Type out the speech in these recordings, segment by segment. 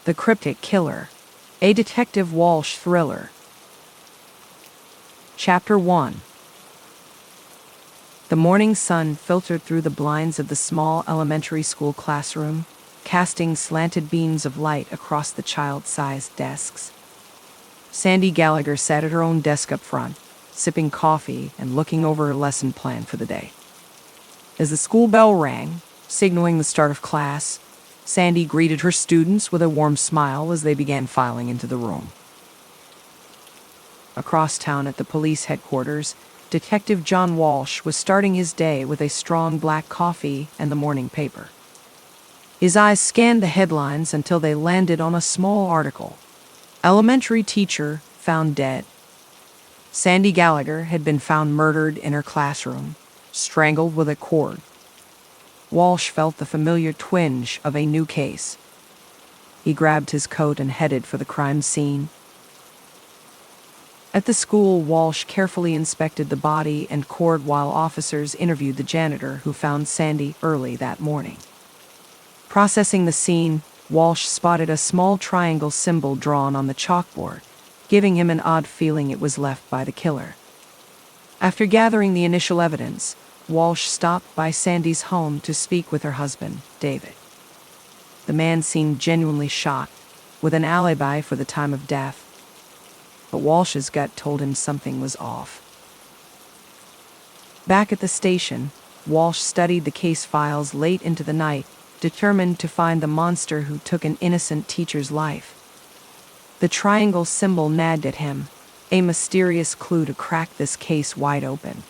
The Cryptic Killer, a Detective Walsh thriller. Chapter 1. The morning sun filtered through the blinds of the small elementary school classroom, casting slanted beams of light across the child-sized desks. Sandy Gallagher sat at her own desk up front, sipping coffee and looking over her lesson plan for the day. As the school bell rang, signaling the start of class, Sandy greeted her students with a warm smile as they began filing into the room. Across town at the police headquarters, Detective John Walsh was starting his day with a strong black coffee and the morning paper. His eyes scanned the headlines until they landed on a small article. Elementary teacher found dead. Sandy Gallagher had been found murdered in her classroom, strangled with a cord. Walsh felt the familiar twinge of a new case. He grabbed his coat and headed for the crime scene. At the school, Walsh carefully inspected the body and cord while officers interviewed the janitor who found Sandy early that morning. Processing the scene, Walsh spotted a small triangle symbol drawn on the chalkboard, giving him an odd feeling it was left by the killer. After gathering the initial evidence, Walsh stopped by Sandy's home to speak with her husband, David. The man seemed genuinely shocked, with an alibi for the time of death. But Walsh's gut told him something was off. Back at the station, Walsh studied the case files late into the night, determined to find the monster who took an innocent teacher's life. The triangle symbol nagged at him, a mysterious clue to crack this case wide open.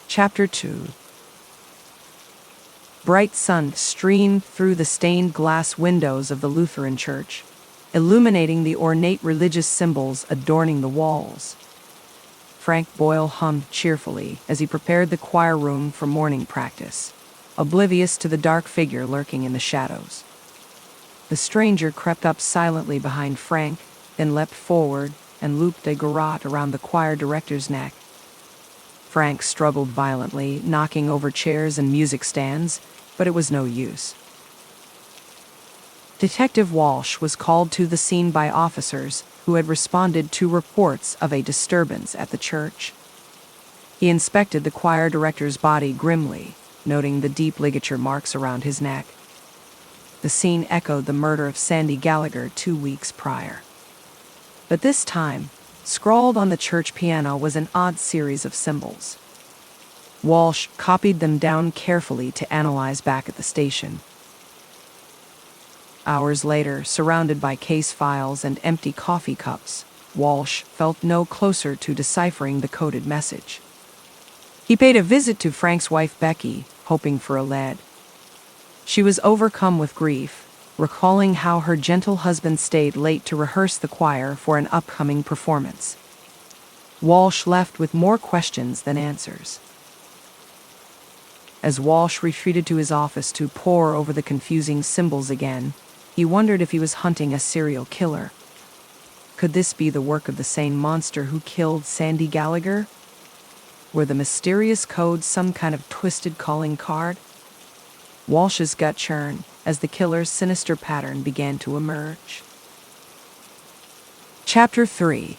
Chapter 2. Bright sun streamed through the stained glass windows of the Lutheran church, illuminating the ornate religious symbols adorning the walls. Frank Boyle hummed cheerfully as he prepared the choir room for morning practice, oblivious to the dark figure lurking in the shadows. The stranger crept up silently behind Frank, then leapt forward and looped a garrote around the choir director's neck. Frank struggled violently, knocking over chairs and music stands, but it was no use. Detective Walsh was called to the scene by officers who had responded to reports of a disturbance at the church. He inspected the choir director's body grimly, noting the deep ligature marks around his neck. The scene echoed the murder of Sandy Gallagher 2 weeks prior. But this time, scrawled on the church piano was an odd series of symbols. Walsh copied them down carefully to analyze back at the station. Hours later, surrounded by case files and empty coffee cups, Walsh felt no closer to deciphering the coded message. He paid a visit to Frank's wife Becky, hoping for a lead. She was overcome with grief, recalling how her gentle husband stayed late to rehearse the choir for an upcoming performance. Walsh left with more questions than answers. As Walsh retreated to his office to pore over the confusing symbols again, he wondered if he was hunting a serial killer. Could this be the work of the same monster who killed Sandy Gallagher? Were the mysterious codes some kind of twisted calling card? Walsh's gut churned as the killer's sinister pattern began to emerge. Chapter 3.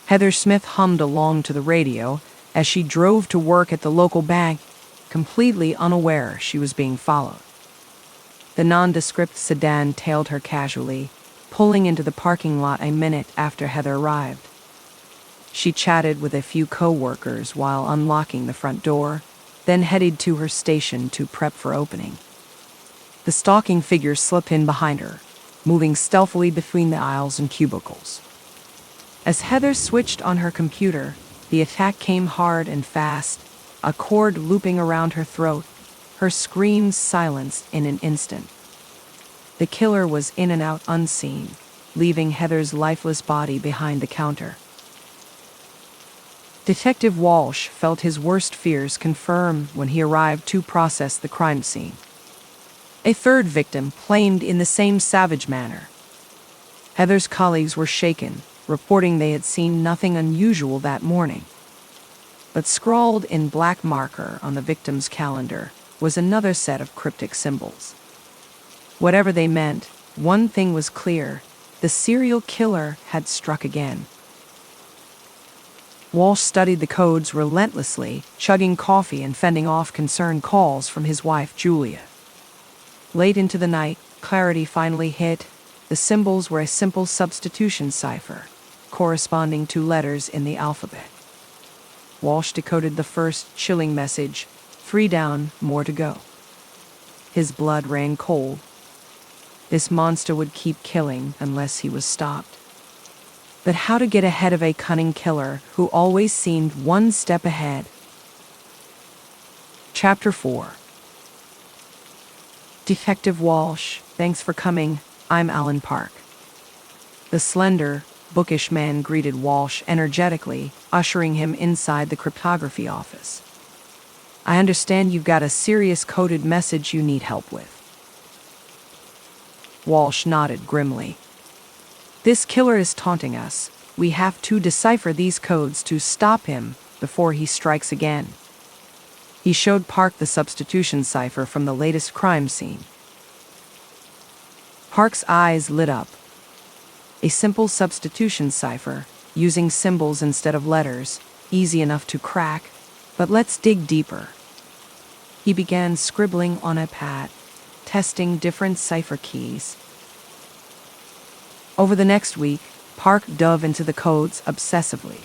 Heather Smith hummed along to the radio as she drove to work at the local bank, completely unaware she was being followed. The nondescript sedan tailed her casually, pulling into the parking lot a minute after Heather arrived. She chatted with a few co-workers while unlocking the front door, then headed to her station to prep for opening. The stalking figure slipped in behind her, moving stealthily between the aisles and cubicles. As Heather switched on her computer, the attack came hard and fast, a cord looping around her throat, her screams silenced in an instant. The killer was in and out unseen, leaving Heather's lifeless body behind the counter. Detective Walsh felt his worst fears confirmed when he arrived to process the crime scene. A third victim claimed in the same savage manner. Heather's colleagues were shaken, reporting they had seen nothing unusual that morning. But scrawled in black marker on the victim's calendar was another set of cryptic symbols. Whatever they meant, one thing was clear: the serial killer had struck again. Walsh studied the codes relentlessly, chugging coffee and fending off concerned calls from his wife, Julia. Late into the night, clarity finally hit. The symbols were a simple substitution cipher, corresponding to letters in the alphabet. Walsh decoded the first chilling message: 3 down, more to go. His blood ran cold. This monster would keep killing unless he was stopped. But how to get ahead of a cunning killer who always seemed one step ahead? Chapter 4. Detective Walsh, thanks for coming. I'm Alan Park. The slender, bookish man greeted Walsh energetically, ushering him inside the cryptography office. I understand you've got a serious coded message you need help with. Walsh nodded grimly. This killer is taunting us. We have to decipher these codes to stop him before he strikes again. He showed Park the substitution cipher from the latest crime scene. Park's eyes lit up. A simple substitution cipher, using symbols instead of letters, easy enough to crack, but let's dig deeper. He began scribbling on a pad, testing different cipher keys. Over the next week, Park dove into the codes obsessively.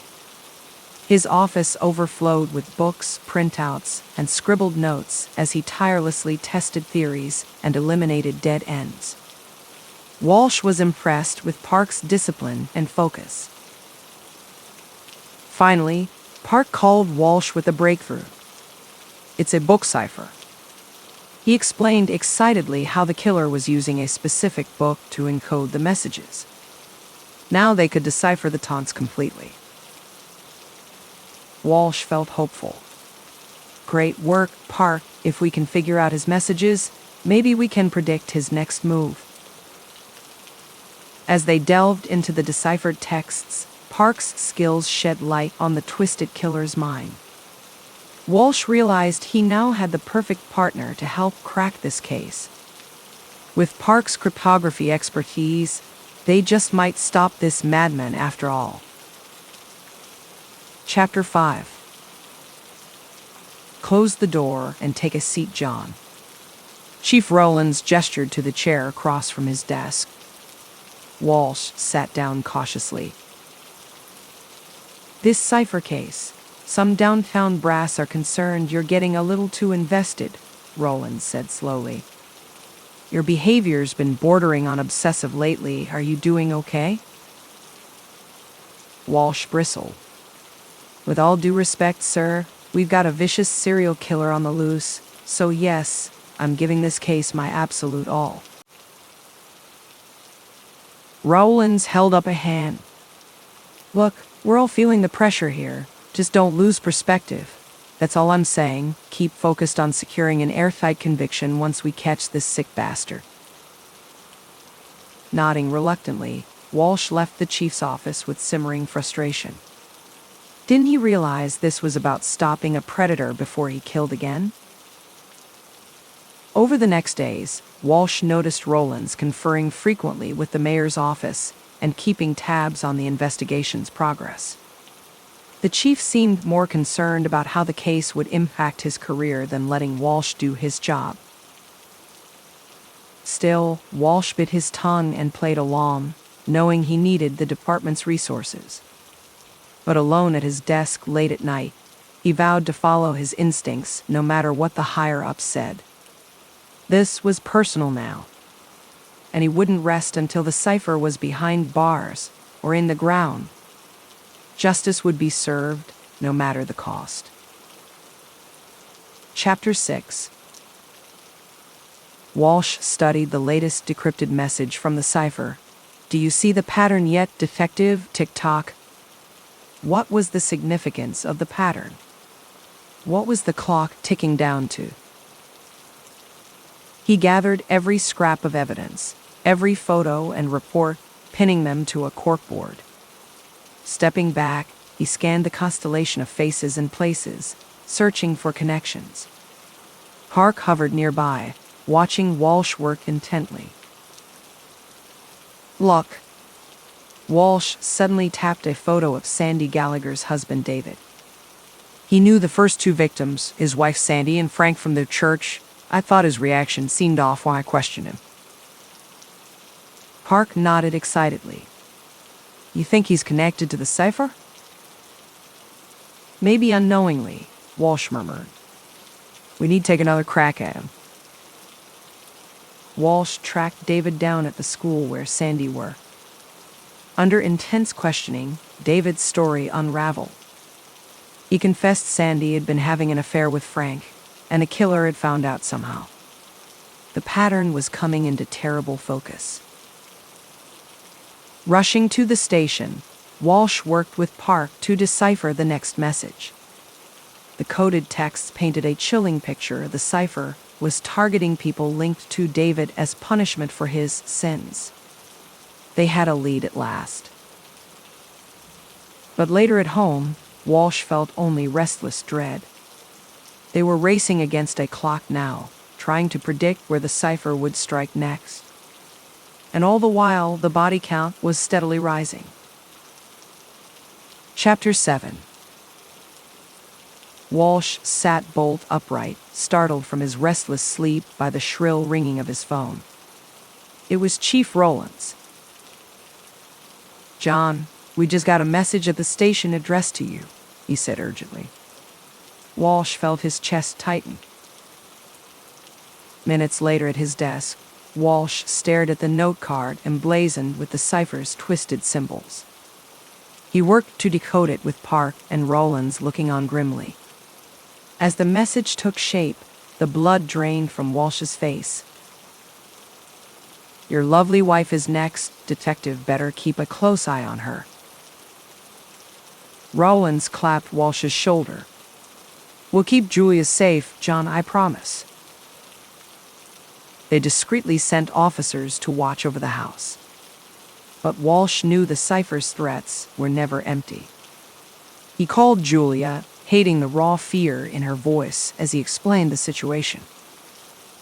His office overflowed with books, printouts, and scribbled notes as he tirelessly tested theories and eliminated dead ends. Walsh was impressed with Park's discipline and focus. Finally, Park called Walsh with a breakthrough. It's a book cipher. He explained excitedly how the killer was using a specific book to encode the messages. Now they could decipher the taunts completely. Walsh felt hopeful. Great work, Park. If we can figure out his messages, maybe we can predict his next move. As they delved into the deciphered texts, Park's skills shed light on the twisted killer's mind. Walsh realized he now had the perfect partner to help crack this case. With Park's cryptography expertise, they just might stop this madman after all. Chapter 5. Close the door and take a seat, John. Chief Rowlands gestured to the chair across from his desk. Walsh sat down cautiously. This cipher case. Some downtown brass are concerned you're getting a little too invested, Rowlands said slowly. Your behavior's been bordering on obsessive lately. Are you doing okay? Walsh bristled. With all due respect, sir, we've got a vicious serial killer on the loose, so yes, I'm giving this case my absolute all. Rowlands held up a hand. Look, we're all feeling the pressure here. Just don't lose perspective. That's all I'm saying. Keep focused on securing an airtight conviction once we catch this sick bastard. Nodding reluctantly, Walsh left the chief's office with simmering frustration. Didn't he realize this was about stopping a predator before he killed again? Over the next days, Walsh noticed Rowlands conferring frequently with the mayor's office and keeping tabs on the investigation's progress. The chief seemed more concerned about how the case would impact his career than letting Walsh do his job. Still, Walsh bit his tongue and played along, knowing he needed the department's resources. But alone at his desk late at night, he vowed to follow his instincts no matter what the higher-ups said. This was personal now, and he wouldn't rest until the cipher was behind bars or in the ground. Justice would be served, no matter the cost. Chapter 6. Walsh studied the latest decrypted message from the cipher. Do you see the pattern yet, Detective? Tick-tock. What was the significance of the pattern? What was the clock ticking down to? He gathered every scrap of evidence, every photo and report, pinning them to a corkboard. Stepping back, he scanned the constellation of faces and places, searching for connections. Park hovered nearby, watching Walsh work intently. Look. Walsh suddenly tapped a photo of Sandy Gallagher's husband, David. He knew the first two victims, his wife Sandy and Frank from their church. I thought his reaction seemed off when I questioned him. Park nodded excitedly. You think he's connected to the cipher? Maybe unknowingly, Walsh murmured. We need to take another crack at him. Walsh tracked David down at the school where Sandy worked. Under intense questioning, David's story unraveled. He confessed Sandy had been having an affair with Frank, and a killer had found out somehow. The pattern was coming into terrible focus. Rushing to the station, Walsh worked with Park to decipher the next message. The coded text painted a chilling picture. The cipher was targeting people linked to David as punishment for his sins. They had a lead at last. But later at home, Walsh felt only restless dread. They were racing against a clock now, trying to predict where the cipher would strike next. And all the while, the body count was steadily rising. Chapter 7. Walsh sat bolt upright, startled from his restless sleep by the shrill ringing of his phone. It was Chief Rowlands. John, we just got a message at the station addressed to you, he said urgently. Walsh felt his chest tighten. Minutes later at his desk, Walsh stared at the note card emblazoned with the cipher's twisted symbols. He worked to decode it with Park and Rowlands looking on grimly. As the message took shape, the blood drained from Walsh's face. Your lovely wife is next. Detective better keep a close eye on her. Rowlands clapped Walsh's shoulder. We'll keep Julia safe, John, I promise. They discreetly sent officers to watch over the house. But Walsh knew the cipher's threats were never empty. He called Julia, hating the raw fear in her voice as he explained the situation.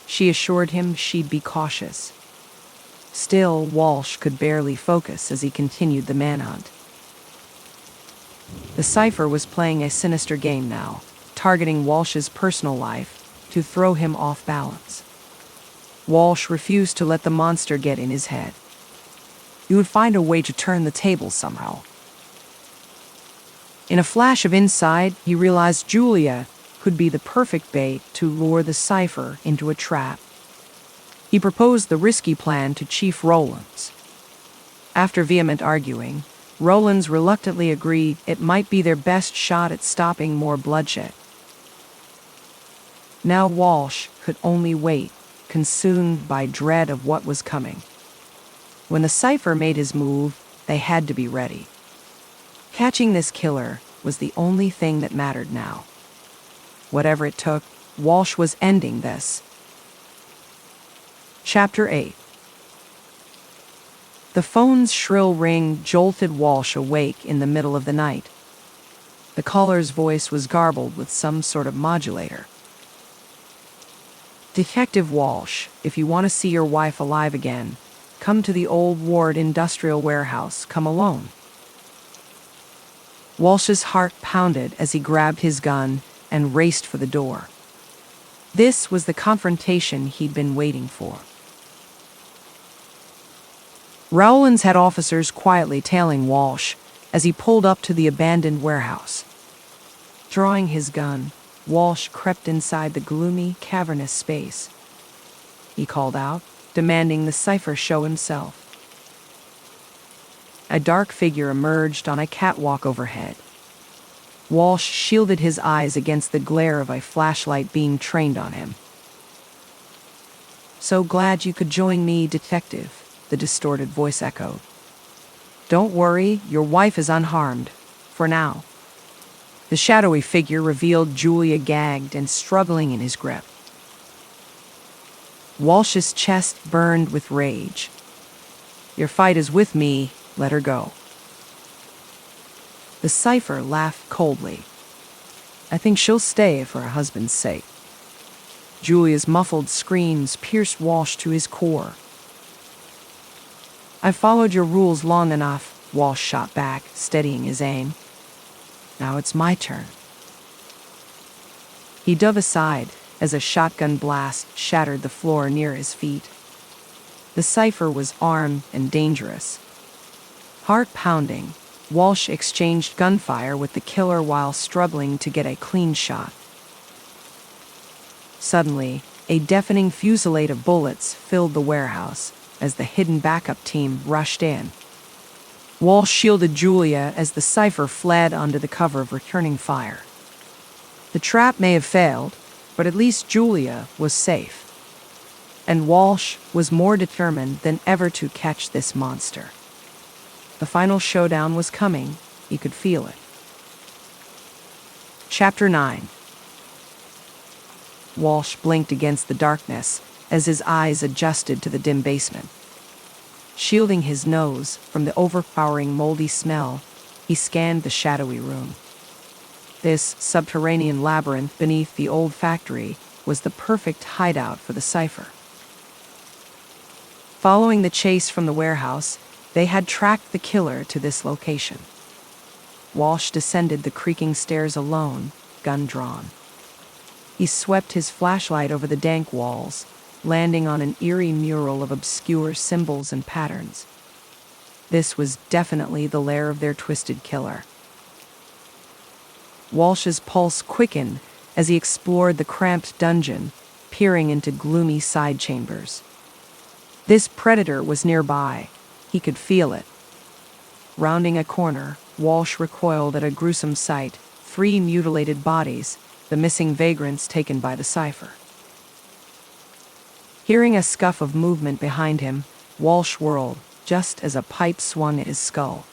She assured him she'd be cautious. Still, Walsh could barely focus as he continued the manhunt. The cipher was playing a sinister game now, targeting Walsh's personal life to throw him off balance. Walsh refused to let the monster get in his head. He would find a way to turn the tables somehow. In a flash of insight, he realized Julia could be the perfect bait to lure the cipher into a trap. He proposed the risky plan to Chief Rowlands. After vehement arguing, Rowlands reluctantly agreed it might be their best shot at stopping more bloodshed. Now Walsh could only wait, consumed by dread of what was coming. When the cipher made his move, they had to be ready. Catching this killer was the only thing that mattered now. Whatever it took, Walsh was ending this. Chapter 8. The phone's shrill ring jolted Walsh awake in the middle of the night. The caller's voice was garbled with some sort of modulator. Detective Walsh, if you want to see your wife alive again, come to the Old Ward Industrial Warehouse. Come alone. Walsh's heart pounded as he grabbed his gun and raced for the door. This was the confrontation he'd been waiting for. Rowlands had officers quietly tailing Walsh as he pulled up to the abandoned warehouse. Drawing his gun, Walsh crept inside the gloomy, cavernous space. He called out, demanding the cipher show himself. A dark figure emerged on a catwalk overhead. Walsh shielded his eyes against the glare of a flashlight being trained on him. So glad you could join me, Detective, the distorted voice echoed. Don't worry, your wife is unharmed, for now. The shadowy figure revealed Julia gagged and struggling in his grip. Walsh's chest burned with rage. Your fight is with me, let her go. The cipher laughed coldly. I think she'll stay for her husband's sake. Julia's muffled screams pierced Walsh to his core. "I've followed your rules long enough," Walsh shot back, steadying his aim. "Now it's my turn." He dove aside as a shotgun blast shattered the floor near his feet. The Cipher was armed and dangerous. Heart pounding, Walsh exchanged gunfire with the killer while struggling to get a clean shot. Suddenly, a deafening fusillade of bullets filled the warehouse as the hidden backup team rushed in. Walsh shielded Julia as the Cipher fled under the cover of returning fire. The trap may have failed, but at least Julia was safe. And Walsh was more determined than ever to catch this monster. The final showdown was coming. He could feel it. Chapter 9. Walsh blinked against the darkness as his eyes adjusted to the dim basement. Shielding his nose from the overpowering moldy smell, he scanned the shadowy room. This subterranean labyrinth beneath the old factory was the perfect hideout for the Cipher. Following the chase from the warehouse, they had tracked the killer to this location. Walsh descended the creaking stairs alone, gun drawn. He swept his flashlight over the dank walls, landing on an eerie mural of obscure symbols and patterns. This was definitely the lair of their twisted killer. Walsh's pulse quickened as he explored the cramped dungeon, peering into gloomy side chambers. This predator was nearby. He could feel it. Rounding a corner, Walsh recoiled at a gruesome sight: 3 mutilated bodies, the missing vagrants taken by the Cipher. Hearing a scuff of movement behind him, Walsh whirled, just as a pipe swung at his skull.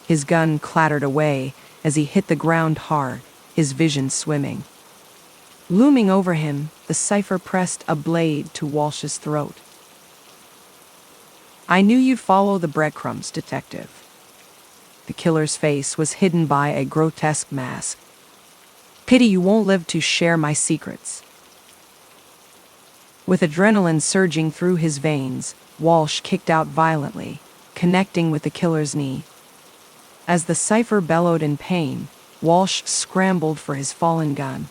His gun clattered away as he hit the ground hard, his vision swimming. Looming over him, the Cipher pressed a blade to Walsh's throat. "I knew you'd follow the breadcrumbs, Detective." The killer's face was hidden by a grotesque mask. "Pity you won't live to share my secrets." With adrenaline surging through his veins, Walsh kicked out violently, connecting with the killer's knee. As the Cipher bellowed in pain, Walsh scrambled for his fallen gun.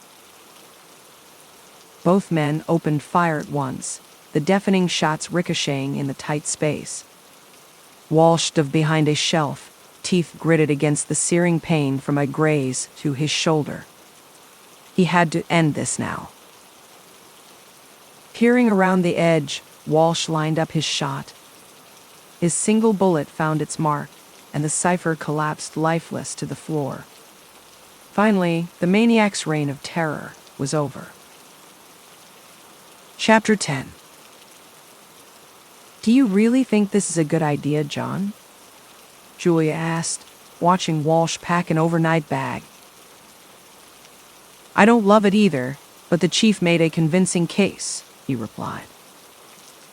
Both men opened fire at once, the deafening shots ricocheting in the tight space. Walsh dove behind a shelf, teeth gritted against the searing pain from a graze to his shoulder. He had to end this now. Peering around the edge, Walsh lined up his shot. His single bullet found its mark, and the Cipher collapsed lifeless to the floor. Finally, the maniac's reign of terror was over. Chapter 10. "Do you really think this is a good idea, John?" Julia asked, watching Walsh pack an overnight bag. "I don't love it either, but the chief made a convincing case," he replied.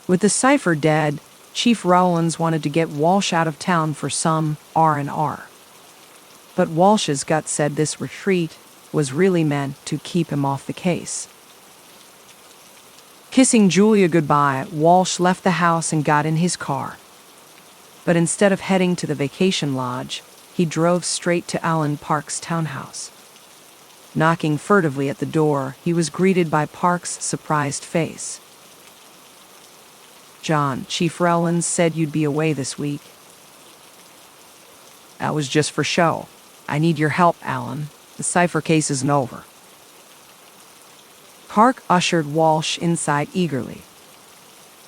With the Cipher dead, Chief Rowlands wanted to get Walsh out of town for some R&R. But Walsh's gut said this retreat was really meant to keep him off the case. Kissing Julia goodbye, Walsh left the house and got in his car. But instead of heading to the vacation lodge, he drove straight to Alan Park's townhouse. Knocking furtively at the door, he was greeted by Park's surprised face. "John, Chief Rowlands said you'd be away this week." "That was just for show. I need your help, Alan. The Cipher case isn't over." Park ushered Walsh inside eagerly.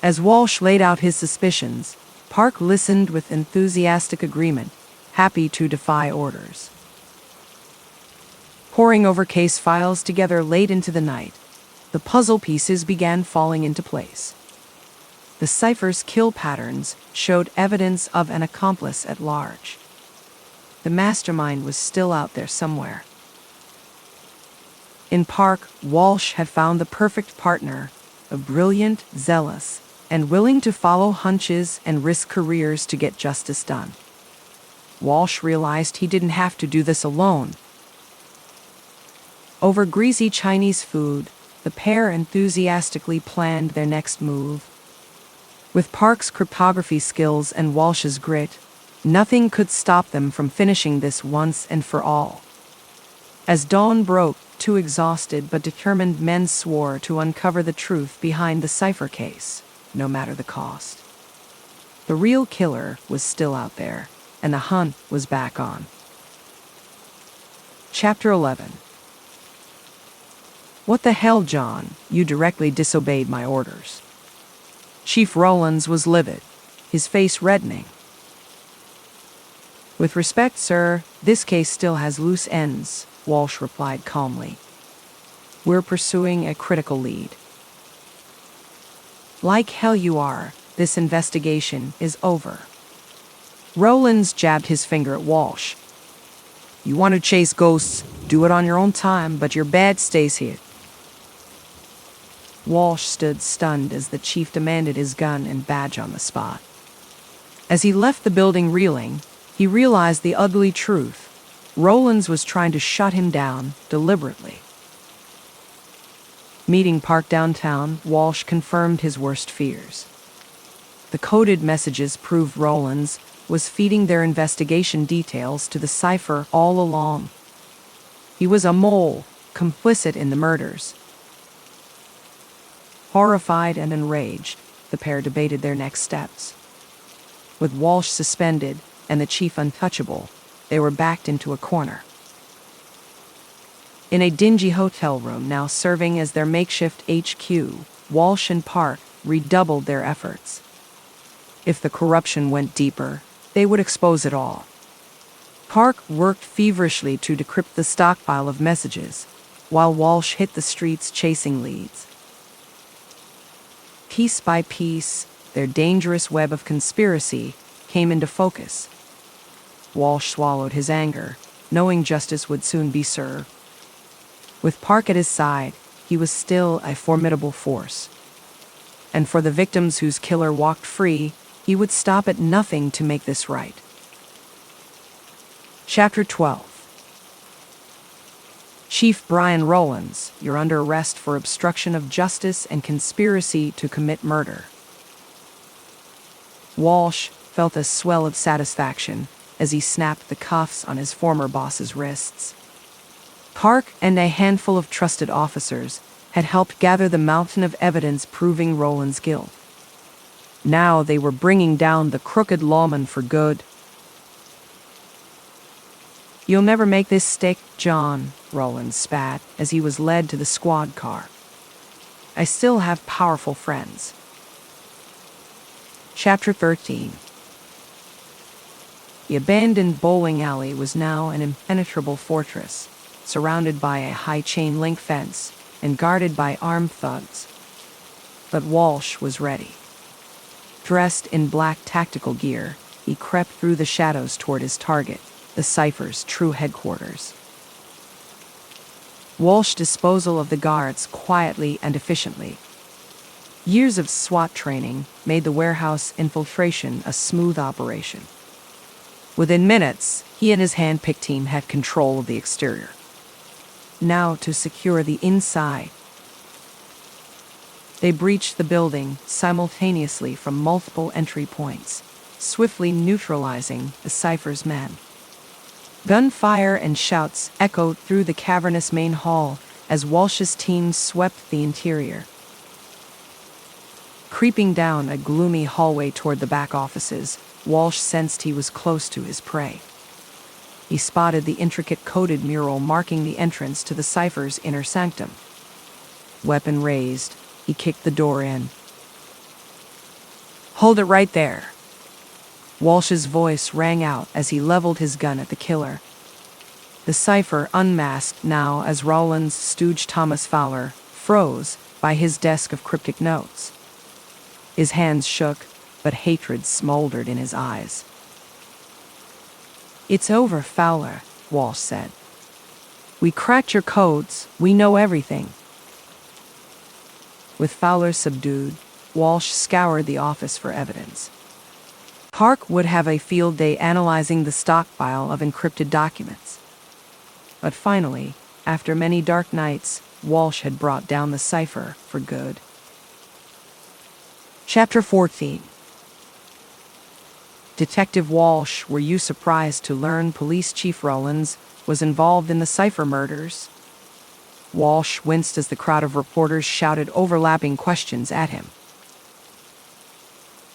As Walsh laid out his suspicions, Park listened with enthusiastic agreement, happy to defy orders. Poring over case files together late into the night, the puzzle pieces began falling into place. The Cipher's kill patterns showed evidence of an accomplice at large. The mastermind was still out there somewhere. In Park, Walsh had found the perfect partner, a brilliant, zealous, and willing to follow hunches and risk careers to get justice done. Walsh realized he didn't have to do this alone. Over greasy Chinese food, the pair enthusiastically planned their next move. With Park's cryptography skills and Walsh's grit, nothing could stop them from finishing this once and for all. As dawn broke, two exhausted but determined men swore to uncover the truth behind the Cipher case, no matter the cost. The real killer was still out there, and the hunt was back on. Chapter 11. What the hell, John? You directly disobeyed my orders. Chief Rowlands was livid, his face reddening. With respect, sir, this case still has loose ends, Walsh replied calmly. We're pursuing a critical lead. Like hell you are, this investigation is over. Rowlands jabbed his finger at Walsh. You want to chase ghosts, do it on your own time, but your badge stays here. Walsh stood stunned as the chief demanded his gun and badge on the spot. As he left the building reeling, he realized the ugly truth. Rowlands was trying to shut him down deliberately. Meeting Park downtown, Walsh confirmed his worst fears. The coded messages proved Rowlands was feeding their investigation details to the Cipher all along. He was a mole, complicit in the murders. Horrified and enraged, the pair debated their next steps. With Walsh suspended and the chief untouchable, they were backed into a corner. In a dingy hotel room now serving as their makeshift HQ, Walsh and Park redoubled their efforts. If the corruption went deeper, they would expose it all. Park worked feverishly to decrypt the stockpile of messages, while Walsh hit the streets chasing leads. Piece by piece, their dangerous web of conspiracy came into focus. Walsh swallowed his anger, knowing justice would soon be served. With Park at his side, he was still a formidable force. And for the victims whose killer walked free, he would stop at nothing to make this right. Chapter 12. Chief Brian Rowlands, you're under arrest for obstruction of justice and conspiracy to commit murder. Walsh felt a swell of satisfaction as he snapped the cuffs on his former boss's wrists. Park and a handful of trusted officers had helped gather the mountain of evidence proving Rowlands' guilt. Now they were bringing down the crooked lawman for good. You'll never make this stick, John, Rowlands spat as he was led to the squad car. I still have powerful friends. Chapter 13. The abandoned bowling alley was now an impenetrable fortress, surrounded by a high chain-link fence and guarded by armed thugs. But Walsh was ready. Dressed in black tactical gear, he crept through the shadows toward his target, the Cipher's true headquarters. Walsh disposal of the guards quietly and efficiently. Years of SWAT training made the warehouse infiltration a smooth operation. Within minutes, he and his hand-picked team had control of the exterior. Now to secure the inside. They breached the building simultaneously from multiple entry points, swiftly neutralizing the Cipher's men. Gunfire and shouts echoed through the cavernous main hall as Walsh's team swept the interior. Creeping down a gloomy hallway toward the back offices, Walsh sensed he was close to his prey. He spotted the intricate coded mural marking the entrance to the Cipher's inner sanctum. Weapon raised, he kicked the door in. Hold it right there. Walsh's voice rang out as he leveled his gun at the killer. The Cipher, unmasked now as Rowlands' stooge Thomas Fowler, froze by his desk of cryptic notes. His hands shook, but hatred smoldered in his eyes. It's over, Fowler, Walsh said. We cracked your codes. We know everything. With Fowler subdued, Walsh scoured the office for evidence. Park would have a field day analyzing the stockpile of encrypted documents. But finally, After many dark nights, Walsh had brought down the Cipher for good. Chapter 14. Detective Walsh, were you surprised to learn Police Chief Rollins was involved in the Cipher murders? Walsh winced as the crowd of reporters shouted overlapping questions at him.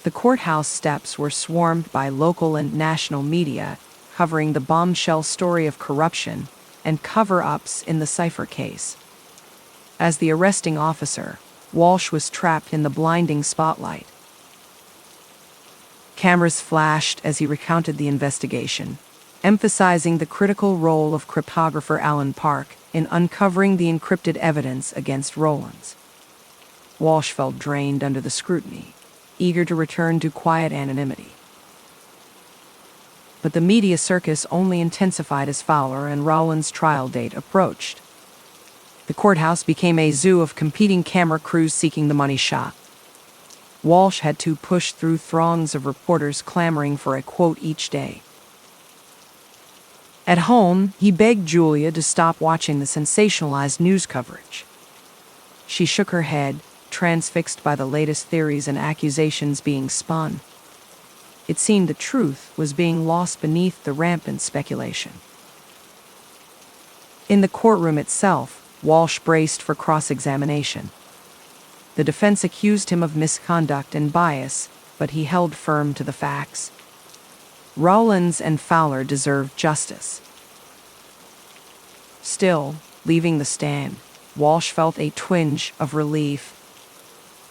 The courthouse steps were swarmed by local and national media, covering the bombshell story of corruption and cover-ups in the Cipher case. As the arresting officer, Walsh was trapped in the blinding spotlight. Cameras flashed as he recounted the investigation, emphasizing the critical role of cryptographer Alan Park in uncovering the encrypted evidence against Rollins. Walsh felt drained under the scrutiny, eager to return to quiet anonymity. But the media circus only intensified as Fowler and Rollins' trial date approached. The courthouse became a zoo of competing camera crews seeking the money shot. Walsh had to push through throngs of reporters clamoring for a quote each day. At home, he begged Julia to stop watching the sensationalized news coverage. She shook her head, transfixed by the latest theories and accusations being spun. It seemed the truth was being lost beneath the rampant speculation. In the courtroom itself, Walsh braced for cross-examination. The defense accused him of misconduct and bias, but he held firm to the facts. Rollins and Fowler deserved justice. Still, leaving the stand, Walsh felt a twinge of relief.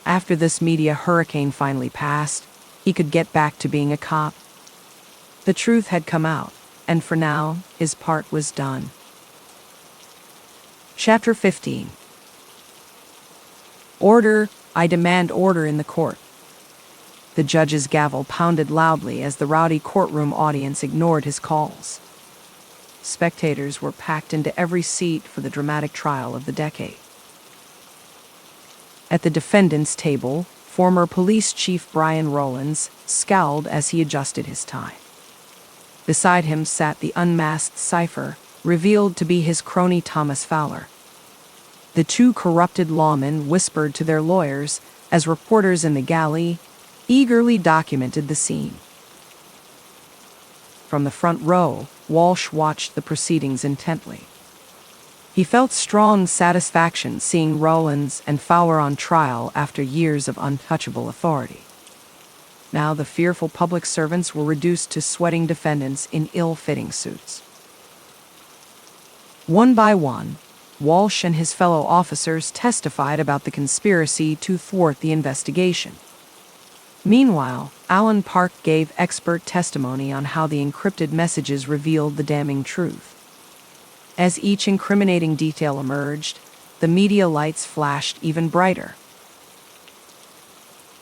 After this media hurricane finally passed, he could get back to being a cop. The truth had come out, and for now, his part was done. Chapter 15. Order, I demand order in the court. The judge's gavel pounded loudly as the rowdy courtroom audience ignored his calls. Spectators were packed into every seat for the dramatic trial of the decade. At the defendant's table, former police chief Brian Rollins scowled as he adjusted his tie. Beside him sat the unmasked Cipher, revealed to be his crony Thomas Fowler. The two corrupted lawmen whispered to their lawyers as reporters in the galley eagerly documented the scene. From the front row, Walsh watched the proceedings intently. He felt strong satisfaction seeing Rollins and Fowler on trial after years of untouchable authority. Now the fearful public servants were reduced to sweating defendants in ill-fitting suits. One by one, Walsh and his fellow officers testified about the conspiracy to thwart the investigation. Meanwhile, Alan Park gave expert testimony on how the encrypted messages revealed the damning truth. As each incriminating detail emerged, the media lights flashed even brighter.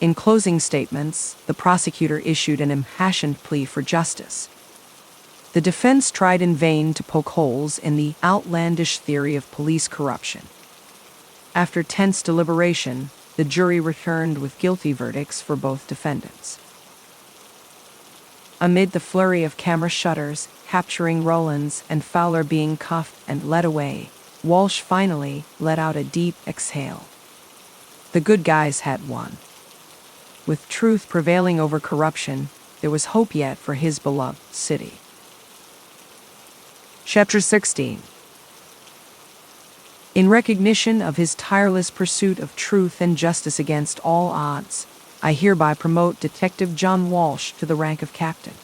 In closing statements, the prosecutor issued an impassioned plea for justice. The defense tried in vain to poke holes in the outlandish theory of police corruption. After tense deliberation, the jury returned with guilty verdicts for both defendants. Amid the flurry of camera shutters capturing Rollins and Fowler being cuffed and led away, Walsh finally let out a deep exhale. The good guys had won. With truth prevailing over corruption, there was hope yet for his beloved city. Chapter 16. In recognition of his tireless pursuit of truth and justice against all odds, I hereby promote Detective John Walsh to the rank of captain.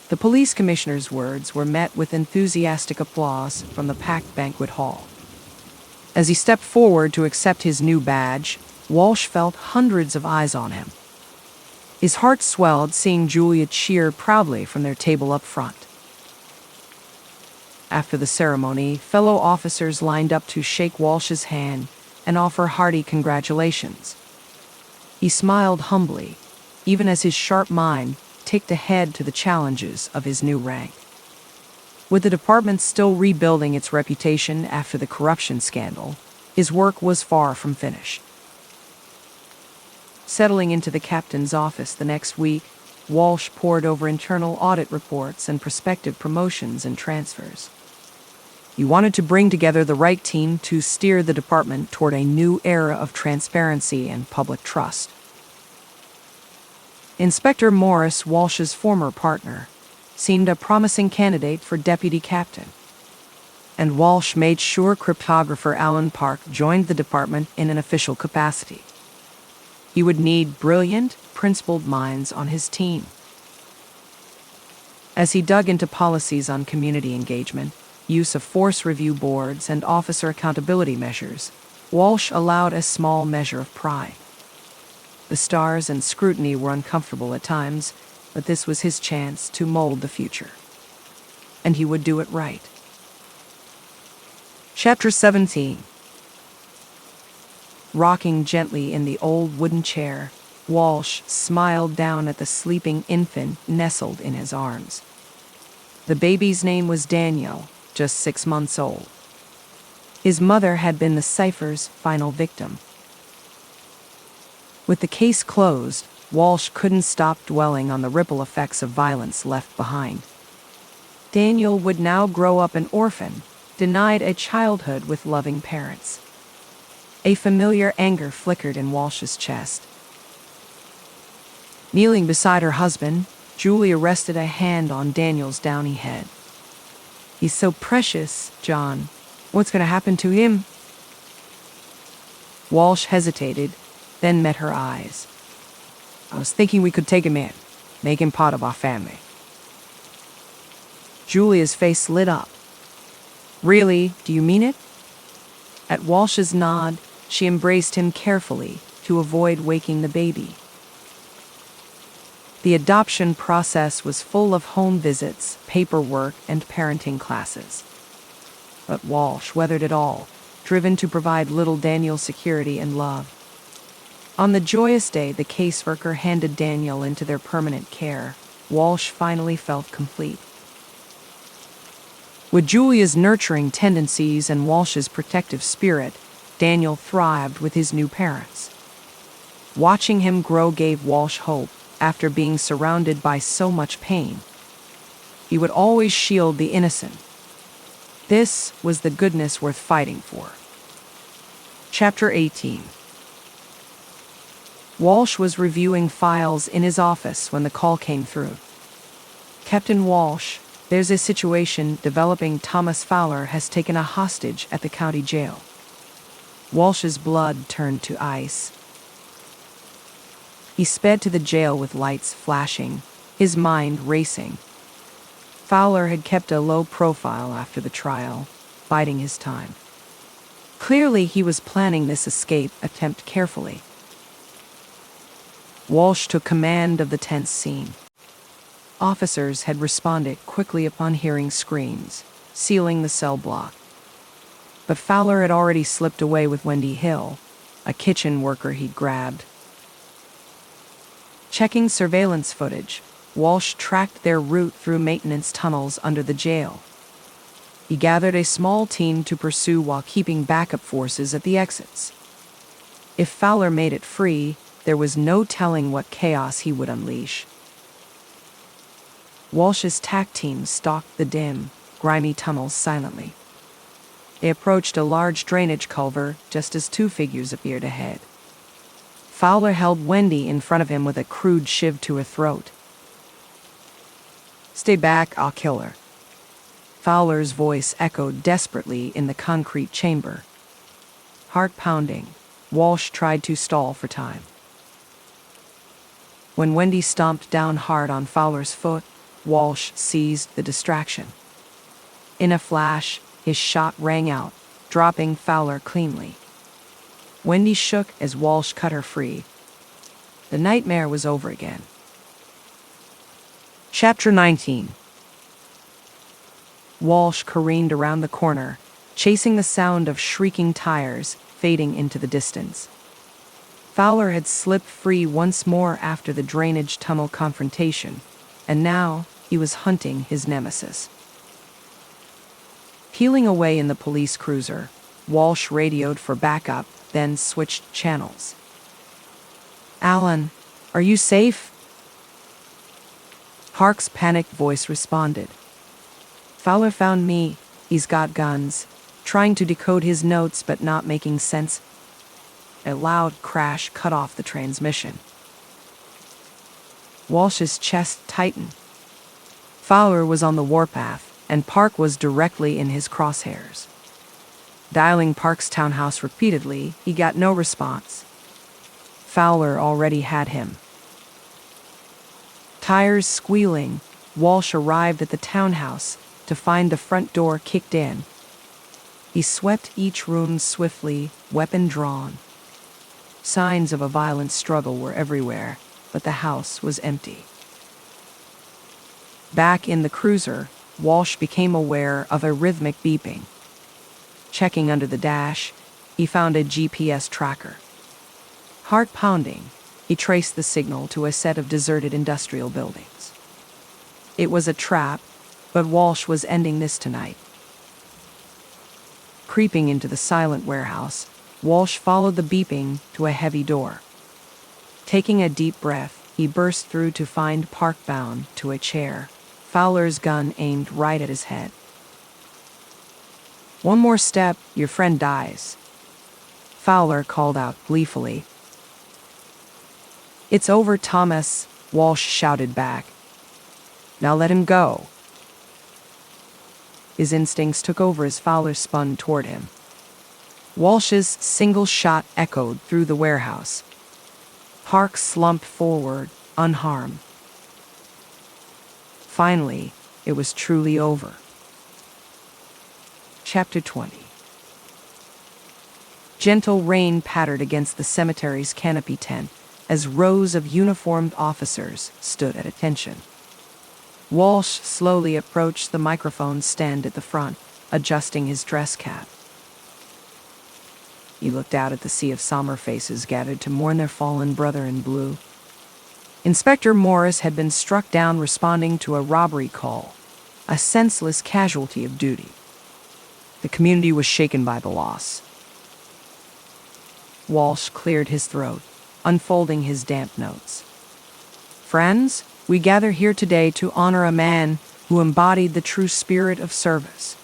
The police commissioner's words were met with enthusiastic applause from the packed banquet hall. As he stepped forward to accept his new badge, Walsh felt hundreds of eyes on him. His heart swelled seeing Julia cheer proudly from their table up front. After the ceremony, fellow officers lined up to shake Walsh's hand and offer hearty congratulations. He smiled humbly, even as his sharp mind ticked ahead to the challenges of his new rank. With the department still rebuilding its reputation after the corruption scandal, his work was far from finished. Settling into the captain's office the next week, Walsh pored over internal audit reports and prospective promotions and transfers. He wanted to bring together the right team to steer the department toward a new era of transparency and public trust. Inspector Morris, Walsh's former partner, seemed a promising candidate for deputy captain, and Walsh made sure cryptographer Alan Park joined the department in an official capacity. He would need brilliant, principled minds on his team. As he dug into policies on community engagement, use of force review boards, and officer accountability measures, Walsh allowed a small measure of pride. The stars and scrutiny were uncomfortable at times, but this was his chance to mold the future. And he would do it right. Chapter 17. Rocking gently in the old wooden chair, Walsh smiled down at the sleeping infant nestled in his arms. The baby's name was Daniel, just 6 months old. His mother had been the Cipher's final victim. With the case closed, Walsh couldn't stop dwelling on the ripple effects of violence left behind. Daniel would now grow up an orphan, denied a childhood with loving parents. A familiar anger flickered in Walsh's chest. Kneeling beside her husband, Julia rested a hand on Daniel's downy head. "He's so precious, John. What's going to happen to him?" Walsh hesitated, then met her eyes. "I was thinking we could take him in, make him part of our family." Julia's face lit up. "Really? Do you mean it?" At Walsh's nod, she embraced him carefully to avoid waking the baby. The adoption process was full of home visits, paperwork, and parenting classes. But Walsh weathered it all, driven to provide little Daniel security and love. On the joyous day the caseworker handed Daniel into their permanent care, Walsh finally felt complete. With Julia's nurturing tendencies and Walsh's protective spirit, Daniel thrived with his new parents. Watching him grow gave Walsh hope after being surrounded by so much pain. He would always shield the innocent. This was the goodness worth fighting for. Chapter 18. Walsh was reviewing files in his office when the call came through. "Captain Walsh, there's a situation developing. Thomas Fowler has taken a hostage at the county jail." Walsh's blood turned to ice. He sped to the jail with lights flashing, his mind racing. Fowler had kept a low profile after the trial, biding his time. Clearly, he was planning this escape attempt carefully. Walsh took command of the tense scene. Officers had responded quickly upon hearing screams, sealing the cell block. But Fowler had already slipped away with Wendy Hill, a kitchen worker he'd grabbed. Checking surveillance footage, Walsh tracked their route through maintenance tunnels under the jail. He gathered a small team to pursue while keeping backup forces at the exits. If Fowler made it free, there was no telling what chaos he would unleash. Walsh's TAC team stalked the dim, grimy tunnels silently. They approached a large drainage culvert just as two figures appeared ahead. Fowler held Wendy in front of him with a crude shiv to her throat. "Stay back, I'll kill her." Fowler's voice echoed desperately in the concrete chamber. Heart pounding, Walsh tried to stall for time. When Wendy stomped down hard on Fowler's foot, Walsh seized the distraction. In a flash, his shot rang out, dropping Fowler cleanly. Wendy shook as Walsh cut her free. The nightmare was over again. Chapter 19. Walsh careened around the corner, chasing the sound of shrieking tires, fading into the distance. Fowler had slipped free once more after the drainage tunnel confrontation, and now he was hunting his nemesis. Peeling away in the police cruiser, Walsh radioed for backup, then switched channels. "Alan, are you safe?" Park's panicked voice responded. "Fowler found me. He's got guns, trying to decode his notes but not making sense. A loud crash cut off the transmission. Walsh's chest tightened. Fowler was on the warpath, and Park was directly in his crosshairs. Dialing Park's townhouse repeatedly, he got no response. Fowler already had him. Tires squealing, Walsh arrived at the townhouse to find the front door kicked in. He swept each room swiftly, weapon drawn. Signs of a violent struggle were everywhere, but the house was empty. Back in the cruiser, Walsh became aware of a rhythmic beeping. Checking under the dash, he found a GPS tracker. Heart pounding, he traced the signal to a set of deserted industrial buildings. It was a trap, but Walsh was ending this tonight. Creeping into the silent warehouse, Walsh followed the beeping to a heavy door. Taking a deep breath, he burst through to find Park bound to a chair, Fowler's gun aimed right at his head. "One more step, your friend dies," Fowler called out gleefully. "It's over, Thomas," Walsh shouted back. "Now let him go." His instincts took over as Fowler spun toward him. Walsh's single shot echoed through the warehouse. Park slumped forward, unharmed. Finally, it was truly over. Chapter 20. Gentle rain pattered against the cemetery's canopy tent as rows of uniformed officers stood at attention. Walsh slowly approached the microphone stand at the front, adjusting his dress cap. He looked out at the sea of somber faces gathered to mourn their fallen brother in blue. Inspector Morris had been struck down responding to a robbery call, a senseless casualty of duty. The community was shaken by the loss. Walsh cleared his throat, unfolding his damp notes. "Friends, we gather here today to honor a man who embodied the true spirit of service."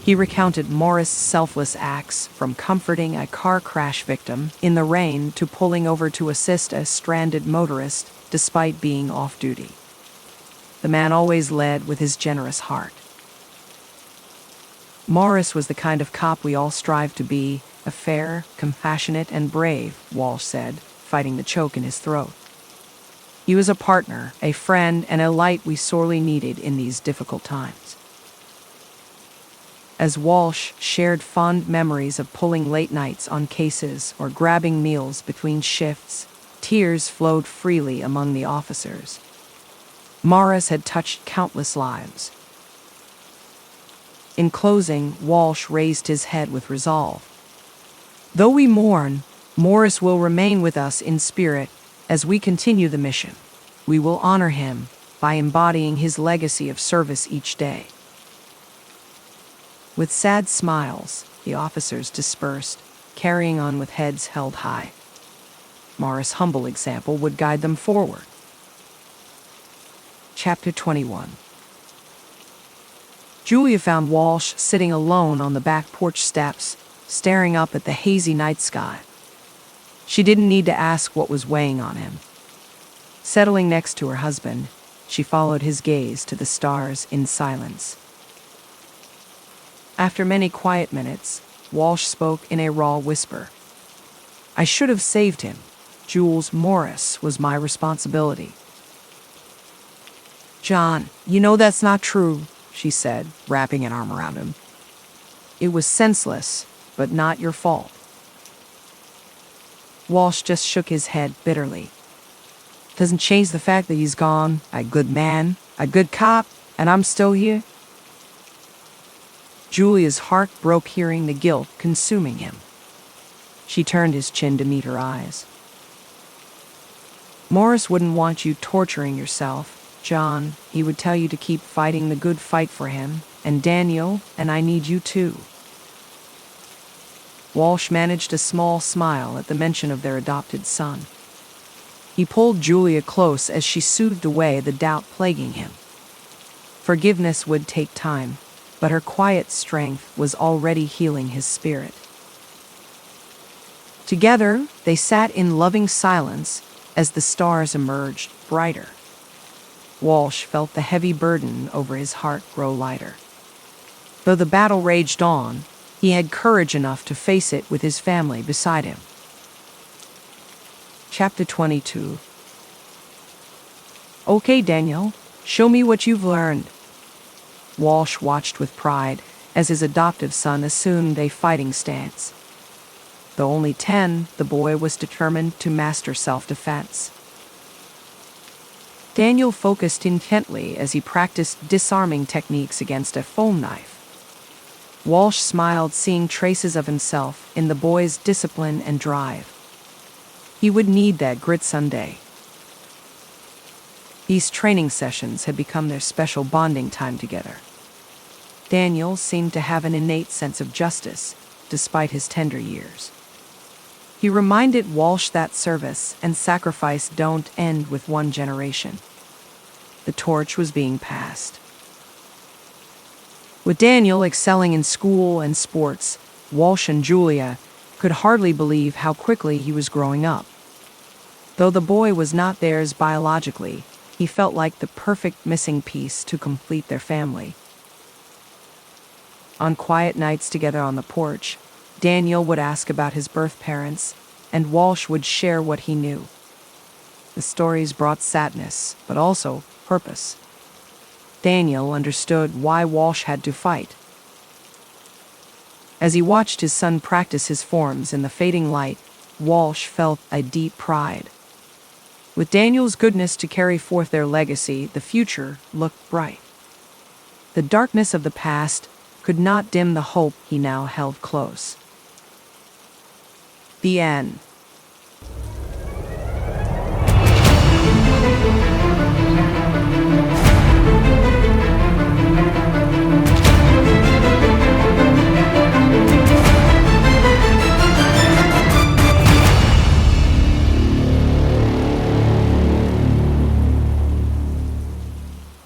He recounted Morris' selfless acts, from comforting a car crash victim in the rain to pulling over to assist a stranded motorist despite being off duty. The man always led with his generous heart. Morris was the kind of cop we all strive to be, a fair, compassionate, and brave, Walsh said, fighting the choke in his throat. He was a partner, a friend, and a light we sorely needed in these difficult times. As Walsh shared fond memories of pulling late nights on cases or grabbing meals between shifts, tears flowed freely among the officers. Morris had touched countless lives. In closing, Walsh raised his head with resolve. "Though we mourn, Morris will remain with us in spirit as we continue the mission. We will honor him by embodying his legacy of service each day." With sad smiles, the officers dispersed, carrying on with heads held high. Morris' humble example would guide them forward. Chapter 21. Julia found Walsh sitting alone on the back porch steps, staring up at the hazy night sky. She didn't need to ask what was weighing on him. Settling next to her husband, she followed his gaze to the stars in silence. After many quiet minutes, Walsh spoke in a raw whisper. "I should have saved him. Jules Morris was my responsibility." "John, you know that's not true," she said, wrapping an arm around him. "It was senseless, but not your fault." Walsh just shook his head bitterly. "Doesn't change the fact that he's gone, a good man, a good cop, and I'm still here." Julia's heart broke hearing the guilt consuming him. She turned his chin to meet her eyes. "Morris wouldn't want you torturing yourself, John. He would tell you to keep fighting the good fight for him, and Daniel, and I need you too." Walsh managed a small smile at the mention of their adopted son. He pulled Julia close as she soothed away the doubt plaguing him. Forgiveness would take time, but her quiet strength was already healing his spirit. Together, they sat in loving silence as the stars emerged brighter. Walsh felt the heavy burden over his heart grow lighter. Though the battle raged on, he had courage enough to face it with his family beside him. Chapter 22. Okay, Daniel, show me what you've learned. Walsh watched with pride as his adoptive son assumed a fighting stance. Though only 10, the boy was determined to master self-defense. Daniel focused intently as he practiced disarming techniques against a foam knife. Walsh smiled, seeing traces of himself in the boy's discipline and drive. He would need that grit someday. These training sessions had become their special bonding time together. Daniel seemed to have an innate sense of justice, despite his tender years. He reminded Walsh that service and sacrifice don't end with one generation. The torch was being passed. With Daniel excelling in school and sports, Walsh and Julia could hardly believe how quickly he was growing up. Though the boy was not theirs biologically, he felt like the perfect missing piece to complete their family. On quiet nights together on the porch, Daniel would ask about his birth parents, and Walsh would share what he knew. The stories brought sadness, but also purpose. Daniel understood why Walsh had to fight. As he watched his son practice his forms in the fading light, Walsh felt a deep pride. With Daniel's goodness to carry forth their legacy, the future looked bright. The darkness of the past could not dim the hope he now held close. The end.